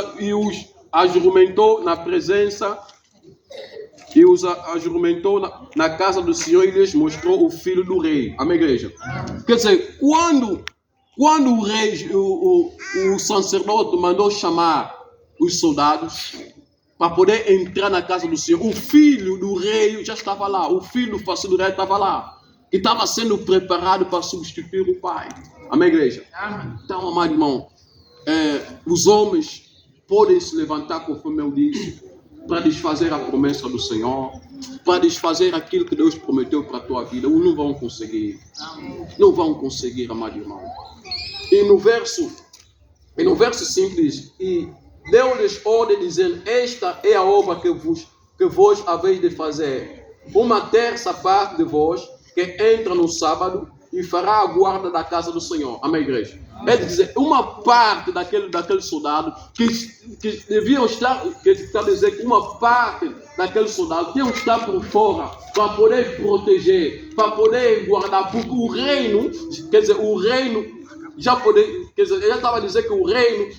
Speaker 4: ajuramentou na presença, e os ajuramentou na casa do Senhor e lhes mostrou o filho do rei. Amém, igreja? Quer dizer, quando o rei, o sacerdote mandou chamar os soldados, para poder entrar na casa do Senhor, o filho do rei já estava lá, o filho do facido do rei estava lá, que estava sendo preparado para substituir o pai. Amém, igreja? Amém. Então, amado irmão, os homens podem se levantar, conforme eu disse, para desfazer a promessa do Senhor, para desfazer aquilo que Deus prometeu para a tua vida. Não vão conseguir. Não vão conseguir, amado irmão. E no verso 5 diz, e deu-lhes ordem dizendo, esta é a obra que vos haveis de fazer. Uma terça parte de vós que entra no sábado e fará a guarda da casa do Senhor. Amém, igreja? É dizer, uma parte daquele soldado que deviam estar, que dizer que uma parte daquele soldado deviam estar por fora para poder proteger, para poder guardar, porque o reino, quer dizer, já estava a dizer que o reino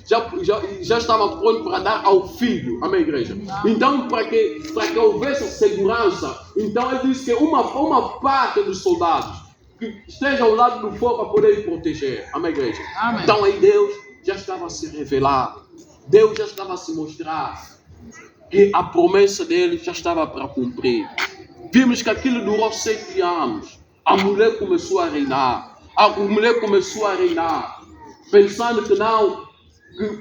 Speaker 4: já estava pronto para dar ao filho. Amém, igreja? Então, para que houvesse segurança, então ele disse que uma parte dos soldados que esteja ao lado do fogo para poder proteger. Amém, igreja? Amém. Então aí Deus já estava a se revelar. Deus já estava a se mostrar que a promessa dele já estava para cumprir. Vimos que aquilo durou 7 anos. A mulher começou a reinar. Pensando que não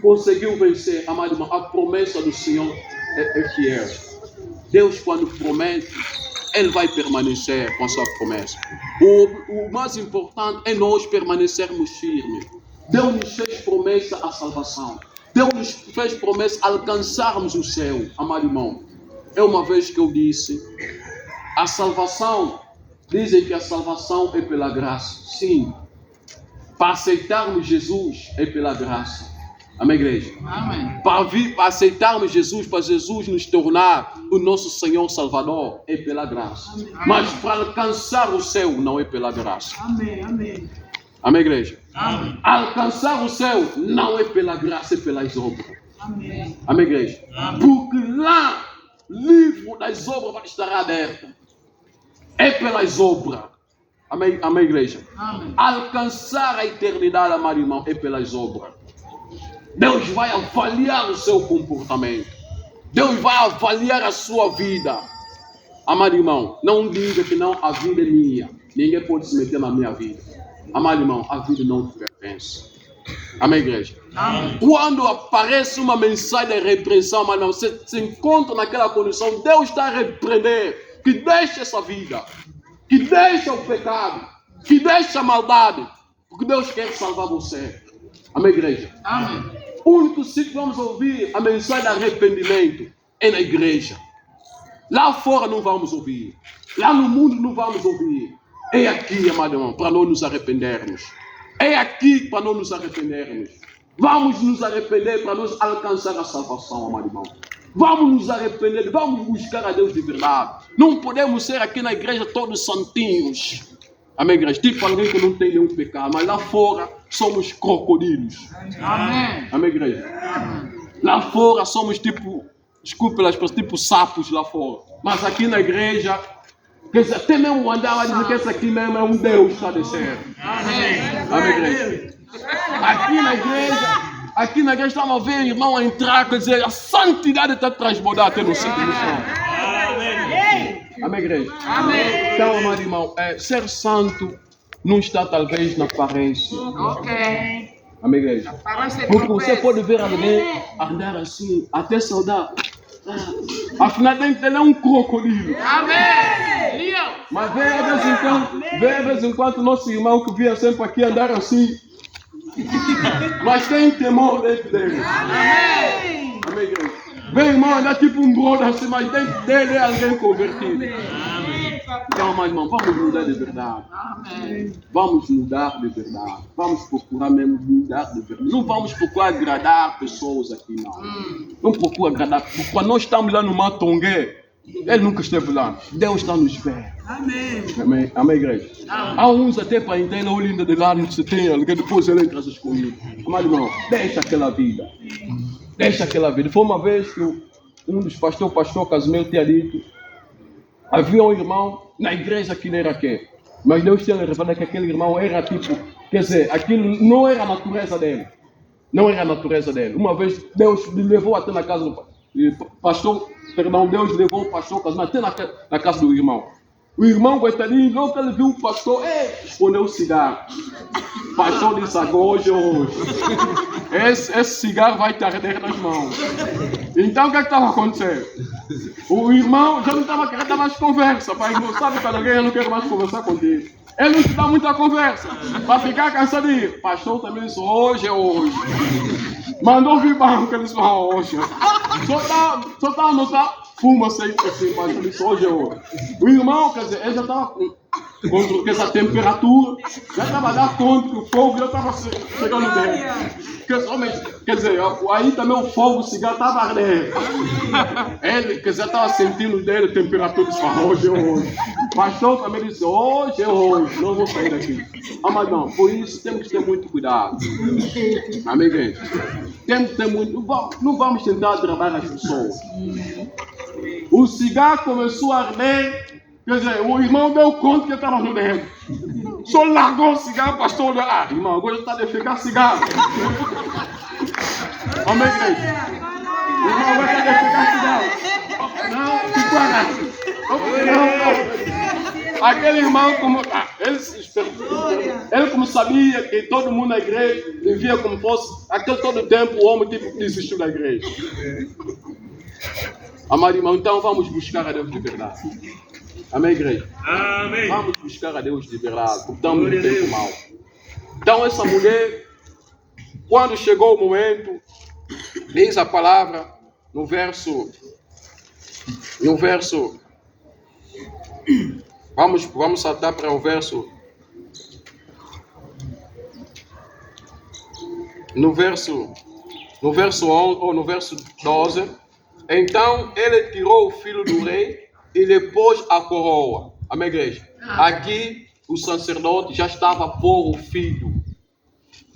Speaker 4: conseguiu vencer. Amado irmão, a promessa do Senhor é fiel. Deus, quando promete, Ele vai permanecer com a sua promessa. O mais importante é nós permanecermos firmes. Deus nos fez promessa a salvação. Deus nos fez promessa a alcançarmos o céu. Amado irmão, é uma vez que eu disse, a salvação, dizem que a salvação é pela graça. Sim, para aceitarmos Jesus é pela graça. Amém, igreja?
Speaker 1: Amém.
Speaker 4: Para aceitarmos Jesus, para Jesus nos tornar o nosso Senhor Salvador, é pela graça. Mas para alcançar o céu, não é pela graça.
Speaker 1: Amém. Amém.
Speaker 4: Amém, igreja?
Speaker 1: Amém.
Speaker 4: Alcançar o céu não é pela graça, é pelas obras.
Speaker 1: Amém.
Speaker 4: Amém, igreja? Porque lá, o livro das obras vai estar aberto. É pelas obras. Amém, amém, igreja?
Speaker 1: Amém.
Speaker 4: Alcançar a eternidade, amado irmão, é pelas obras. Deus vai avaliar o seu comportamento. Deus vai avaliar a sua vida. Amado irmão, não diga que não, a vida é minha. Ninguém pode se meter na minha vida. Amado irmão, a vida não te pertence. Amém, igreja?
Speaker 1: Amém.
Speaker 4: Quando aparece uma mensagem de repreensão, amado irmão, você se encontra naquela condição, Deus está a repreender. Que deixe essa vida. Que deixe o pecado. Que deixe a maldade. Porque Deus quer salvar você. Amém, igreja?
Speaker 1: Amém.
Speaker 4: O único sítio que vamos ouvir a mensagem de arrependimento é na igreja. Lá fora não vamos ouvir. Lá no mundo não vamos ouvir. É aqui, amado irmão, para nós nos arrependermos. É aqui para nós nos arrependermos. Vamos nos arrepender para nós alcançar a salvação, amado irmão. Vamos nos arrepender, vamos buscar a Deus de verdade. Não podemos ser aqui na igreja todos santinhos. Amém, igreja? Tipo alguém que não tem nenhum pecado, mas lá fora somos crocodilos.
Speaker 1: Amém.
Speaker 4: Amém, igreja? Lá fora somos tipo, desculpe pelas pessoas, tipo sapos lá fora. Mas aqui na igreja, quer dizer, até mesmo andar a dizer que esse aqui mesmo é um Deus que está descendo.
Speaker 1: Amém.
Speaker 4: Amém, igreja? Aqui na igreja estamos a ver irmão a entrar, quer dizer, a santidade está transbordada até no centro do chão. Amém, igreja?
Speaker 1: Amém.
Speaker 4: Então, amado irmão, ser santo não está talvez na aparência.
Speaker 1: Ok.
Speaker 4: Amém, igreja?
Speaker 1: Parece
Speaker 4: Porque você pode ver alguém andar assim, até saudar. Afinal, dentro dele é um crocodilo.
Speaker 1: Amém. Leão.
Speaker 4: Mas vê de vez em quando nosso irmão que vinha sempre aqui andar assim. Mas tem temor dentro dele.
Speaker 1: Amém.
Speaker 4: Amém, igreja? Vem, irmão, andar tipo um brother assim, mas dentro dele é alguém convertido. Então, amado irmão, vamos mudar de verdade.
Speaker 1: Amém.
Speaker 4: Vamos mudar de verdade. Vamos procurar mesmo mudar de verdade. Não vamos procurar agradar pessoas aqui, não. Não procura agradar. Porque quando nós estamos lá no Matongué, ele nunca esteve lá. Deus está nos vendo.
Speaker 1: Amém.
Speaker 4: Amém, amém, igreja? Há uns até para entender a linda de lá que você tem, que depois ele entra essas coisas. Amado irmão, deixa aquela vida. Deixa aquela vida. Foi uma vez que um dos pastores, o pastor Casimiro, tinha dito: havia um irmão na igreja que ele era quê? Mas Deus tinha revelado que aquele irmão era tipo, quer dizer, aquilo não era a natureza dele. Não era a natureza dele. Uma vez Deus lhe levou até na casa do pastor, perdão, Deus levou o pastor Casimiro até na casa do irmão. O irmão, coitadinho, logo que ele viu o pastor, escondeu o cigarro. O pastor disse: agora hoje. Esse cigarro vai te arder nas mãos. Então o que estava acontecendo? O irmão já não estava querendo dar mais conversa. Pai, não sabe quando alguém não quer mais conversar contigo. Ele não te dá muita conversa. Para ficar cansadinho. Pastor também disse: hoje é hoje. Mandou vir banco, ele disse: hoje. Só tá a notar. Fuma sempre assim, mas ele disse: hoje é hoje. O irmão, quer dizer, ele já estava com essa temperatura, já estava a dar conta que o fogo já estava chegando dentro. Quer dizer, aí também o fogo, o cigarro estava ardendo. Ele, quer dizer, estava sentindo dele a temperatura, disse: hoje é hoje. O pastor também disse: hoje é hoje, não vou sair daqui. Mas não, por isso temos que ter muito cuidado. Amém, gente? Temos que ter muito. Não vamos tentar trabalhar as pessoas. O cigarro começou a arder. Quer dizer, o irmão deu conta que estava no dedo. Só largou o cigarro, pastor olhou: irmão, agora está de ficar cigarro. Amém, igreja? Irmão, agora está de ficar cigarro. Não, ficou arrado. Não. Aquele irmão, ele como sabia que todo mundo na igreja vivia como fosse, aquele todo tempo o homem tipo desistiu da igreja. Amado irmão, então vamos buscar a Deus de verdade. Amém, igreja?
Speaker 5: Amém.
Speaker 4: Vamos buscar a Deus de verdade, porque estamos no tempo mau. Então essa mulher, quando chegou o momento, diz a palavra no verso, vamos saltar para o verso, no verso no verso 11 ou no verso 12. Então ele tirou o filho do rei e lhe pôs a coroa. Amém, igreja? Aqui o sacerdote já estava a pôr o filho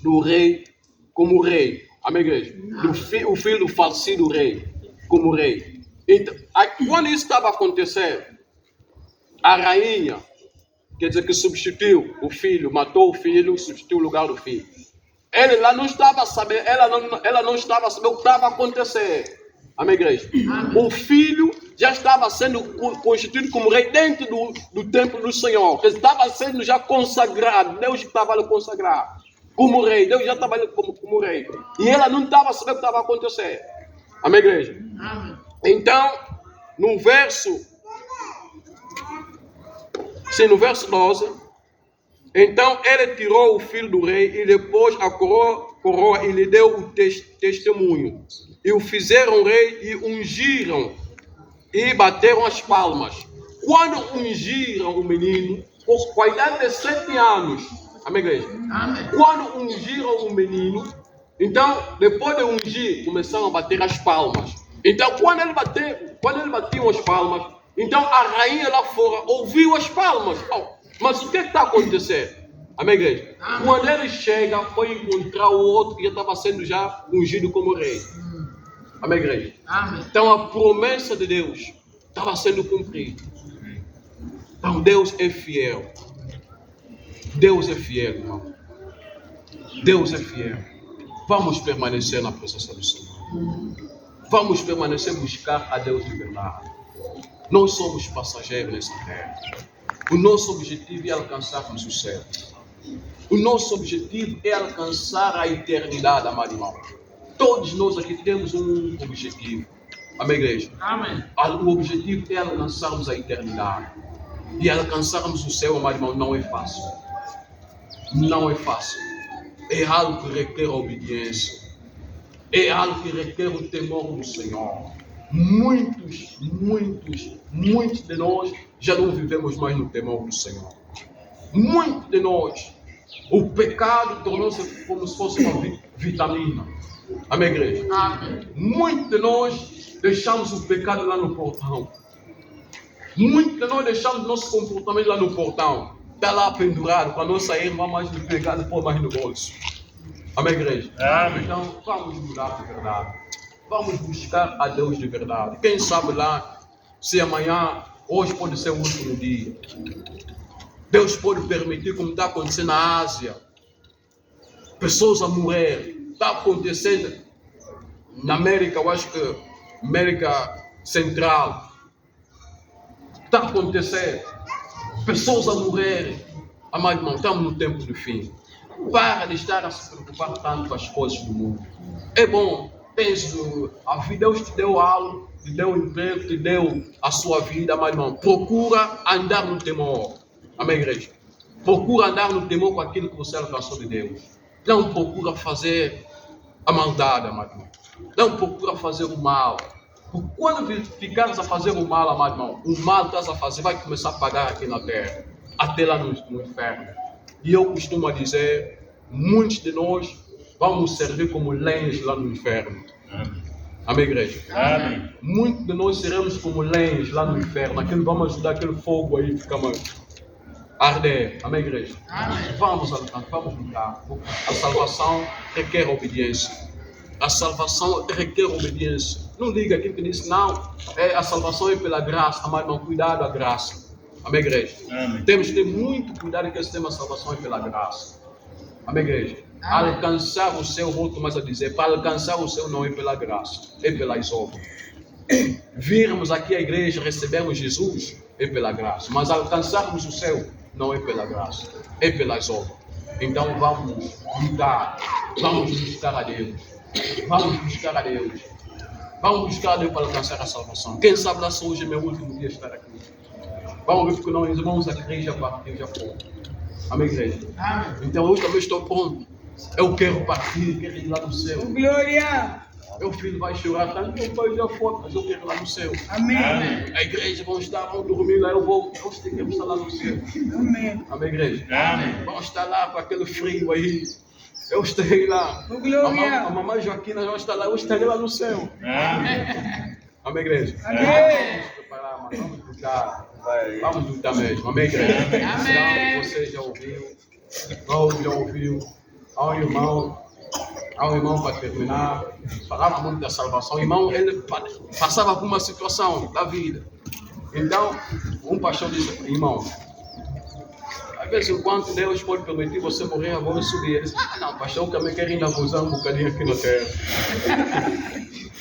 Speaker 4: do rei como rei. Amém, igreja? O filho do falecido rei como rei. Então, quando isso estava acontecendo, a rainha, quer dizer que substituiu o filho, matou o filho, substituiu o lugar do filho. Ela não estava sabendo, ela não estava sabendo o que estava acontecendo. Amém, igreja? O filho já estava sendo constituído como rei dentro do templo do Senhor. Ele estava sendo já consagrado. Deus estava ali consagrado como rei. Deus já estava ali como rei. E ela não estava sabendo o que estava acontecendo. Amém, igreja? Então, no verso 12, então ele tirou o filho do rei e lhe pôs a coroa e lhe deu o testemunho. E o fizeram rei e ungiram e bateram as palmas. Quando ungiram o menino, com a idade de 7 anos, amém, igreja? Amém. Quando ungiram o menino, então, depois de ungir, começaram a bater as palmas. Então, quando ele batiam as palmas, então a rainha lá fora ouviu as palmas. Oh, mas o que está acontecendo? Amém, igreja? Amém. Quando ele chega, foi encontrar o outro que já estava sendo já ungido como rei. Amém, igreja? Amém. Então a promessa de Deus estava sendo cumprida. Então Deus é fiel. Deus é fiel, irmão. Deus é fiel. Vamos permanecer na presença do Senhor. Vamos permanecer buscar a Deus de verdade. Nós somos passageiros nessa terra. O nosso objetivo é alcançarmos o céu. O nosso objetivo é alcançar a eternidade, amado irmão. Todos nós aqui temos um objetivo. Amém, igreja? Amém. O objetivo é alcançarmos a eternidade. E alcançarmos o céu, amado irmão, não é fácil. Não é fácil. É algo que requer obediência. É algo que requer o temor do Senhor. Muitos de nós já não vivemos mais no temor do Senhor. Muitos de nós, o pecado tornou-se como se fosse uma vitamina. Amém, igreja? Amém. Muitos de nós deixamos o pecado lá no portão. Muitos de nós deixamos nosso comportamento lá no portão. Está lá pendurado, para não sair, não mais do pecado, pôr mais no bolso. Amém, igreja? Amém. Então, vamos mudar de verdade. Vamos buscar a Deus de verdade. Quem sabe lá, se amanhã, hoje pode ser o último dia. Deus pode permitir, como está acontecendo na Ásia, pessoas a morrer. Está acontecendo na América, eu acho que América Central. Está acontecendo. Pessoas a morrer. Amado irmão, estamos no tempo do fim. Para de estar a se preocupar tanto com as coisas do mundo. É bom. A vida, Deus te deu algo, te deu um emprego, te deu a sua vida, amado irmão. Procura andar no temor. Amém, igreja? Procura andar no temor com aquilo que você alcançou de Deus. Não procura fazer a maldade, amado irmão. Não procura fazer o mal. Porque quando ficares a fazer o mal, amado irmão, o mal que estás a fazer vai começar a pagar aqui na terra, até lá no inferno. E eu costumo dizer, muitos de nós vamos servir como lenhas lá no inferno. Amém. Amém, igreja? Amém. Muitos de nós seremos como lenhas lá no inferno. Aquilo vamos ajudar aquele fogo aí, fica arder. Amém, igreja? Amém. Vamos lutar. A salvação requer obediência. A salvação requer obediência. Não liga aquilo que disse, não. A salvação é pela graça. Mas não, cuidado da graça. Amém, igreja? Amém. Temos que ter muito cuidado que esse tema salvação é pela graça. Amém, igreja? Amém. Alcançar o céu, volto mais a dizer, para alcançar o céu não é pela graça, é pelas obras. Virmos aqui a igreja, recebermos Jesus, é pela graça. Mas alcançarmos o céu não é pela graça, é pelas obras. Então vamos lutar, vamos buscar a Deus. Vamos buscar a Deus. Vamos buscar a Deus para alcançar a salvação. Quem sabe lá hoje é meu último dia estar aqui. Vamos ver porque nós irmãos a igreja partiu já foi. Amém, igreja? Amém. Então eu também estou pronto. Eu quero partir, quero ir lá no céu.
Speaker 1: Glória!
Speaker 4: Meu filho vai chorar, tá? Meu pai já foi, mas eu quero ir lá no céu.
Speaker 1: Amém.
Speaker 4: A igreja vamos dormir lá, vamos ter que estar lá no céu.
Speaker 1: Amém.
Speaker 4: Amém, igreja? Amém. Vamos estar lá com aquele frio aí.
Speaker 2: Eu estarei lá.
Speaker 1: Oh, glória.
Speaker 2: A mamãe Joaquina já está lá, eu estarei lá no céu. Amém, igreja?
Speaker 1: Amém.
Speaker 2: Vamos preparar, mas vamos lutar. Vamos lutar mesmo. Amém, igreja?
Speaker 1: Amém.
Speaker 2: Então, você já ouviu. Nós já ouviu. Há um irmão para terminar. Falava muito da salvação. O irmão, ele passava por uma situação da vida. Então, um pastor disse, irmão, às vezes, enquanto Deus pode permitir você morrer agora e subir, ele disse, não, pastor, eu também quero ainda gozar um bocadinho aqui na terra.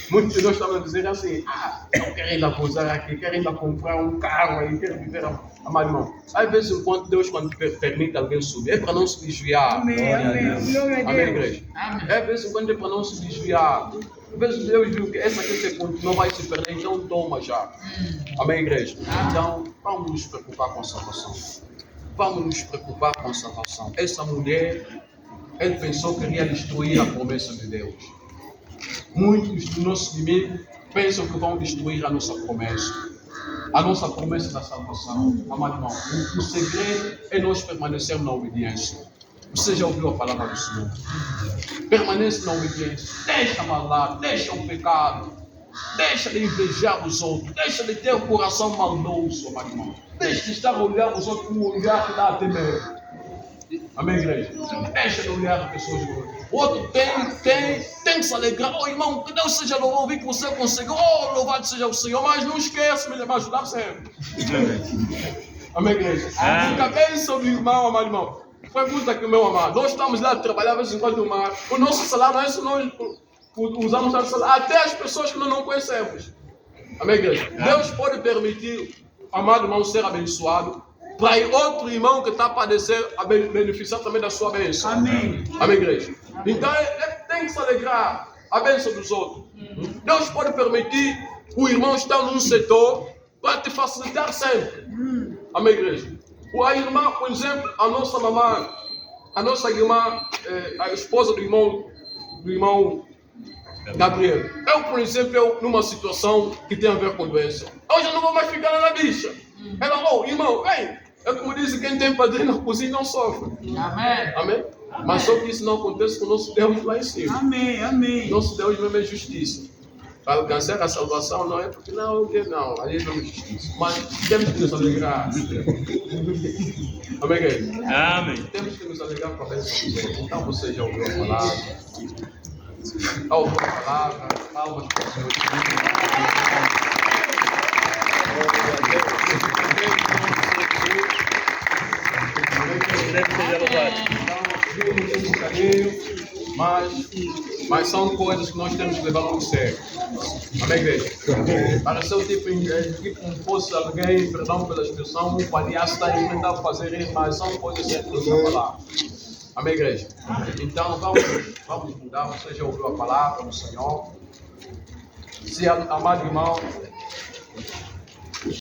Speaker 2: Muitos de nós estavam a dizer assim, eu quero ainda gozar aqui, quero ainda comprar um carro aí, quero viver amado irmão. Às vezes, enquanto Deus quando permite alguém subir, é para não se desviar.
Speaker 1: Amém, amém. Glória a
Speaker 2: Amém,
Speaker 1: Deus.
Speaker 2: igreja? É às vezes quando é para não se desviar. Às vezes Deus viu que essa aqui não vai se perder, então toma já. Amém, igreja? Então, vamos nos preocupar com a salvação. Vamos nos preocupar com a salvação. Essa mulher, ele pensou que iria destruir a promessa de Deus. Muitos dos nossos inimigos pensam que vão destruir a nossa promessa da salvação. Amado irmão, o segredo é nós permanecermos na obediência. Você já ouviu a palavra do Senhor? Permanece na obediência. Deixa a maldade, deixa o pecado. Deixa de invejar os outros. Deixa de ter o coração maldoso, amado irmão. Deixa de estar a olhar os outros com um olhar que dá a temer. Amém, igreja? Deixa de olhar as pessoas. O outro tem que se alegrar. Oh, irmão, que Deus seja louvado, ouvir que você conseguiu. Oh, louvado seja o Senhor. Mas não esqueça, me vai ajudar sempre. Amém, igreja? Fica a bênção do irmão, amado irmão. Pergunta aqui, meu amado. Nós estamos lá a trabalhar, às vezes, enquanto o mar. O nosso salário não é só nós usamos o salário. Até as pessoas que nós não conhecemos. Amém, igreja? Deus pode permitir, amado irmão, ser abençoado. Para outro irmão que está a padecer, a beneficiar também da sua bênção.
Speaker 1: Amém.
Speaker 2: Amém, igreja? Então, ele tem que se alegrar a bênção dos outros. Deus pode permitir o irmão estar num setor para te facilitar sempre. Amém, igreja? A irmã, por exemplo, a nossa mamãe, a nossa irmã, a esposa do irmão Gabriel. Eu, por exemplo, numa situação que tem a ver com doença. Hoje eu não vou mais ficar na bicha. Ela, oh, irmão, ei, é como dizem, quem tem padrinho na cozinha não sofre.
Speaker 1: Amém.
Speaker 2: Amém? Mas só que isso não acontece com o nosso Deus lá em cima.
Speaker 1: Amém, amém.
Speaker 2: Nosso Deus mesmo é justiça. Para alcançar a salvação não é porque não, aí não é justiça. Mas temos que nos alegrar. Amém, igreja? Amém. Temos que nos alegrar com a bênção de Deus. Então você já ouviu a palavra. Ouviu a palavra. Palmas para o Senhor. Mas são coisas que nós temos que levar muito sério. Amém, igreja? Para ser tipo um fosse alguém, perdão pela expressão, um palhaço está a inventar fazer isso, mas são coisas certas da palavra. Amém, igreja? Então vamos mudar. Você já ouviu a palavra do Senhor? Se amado irmão,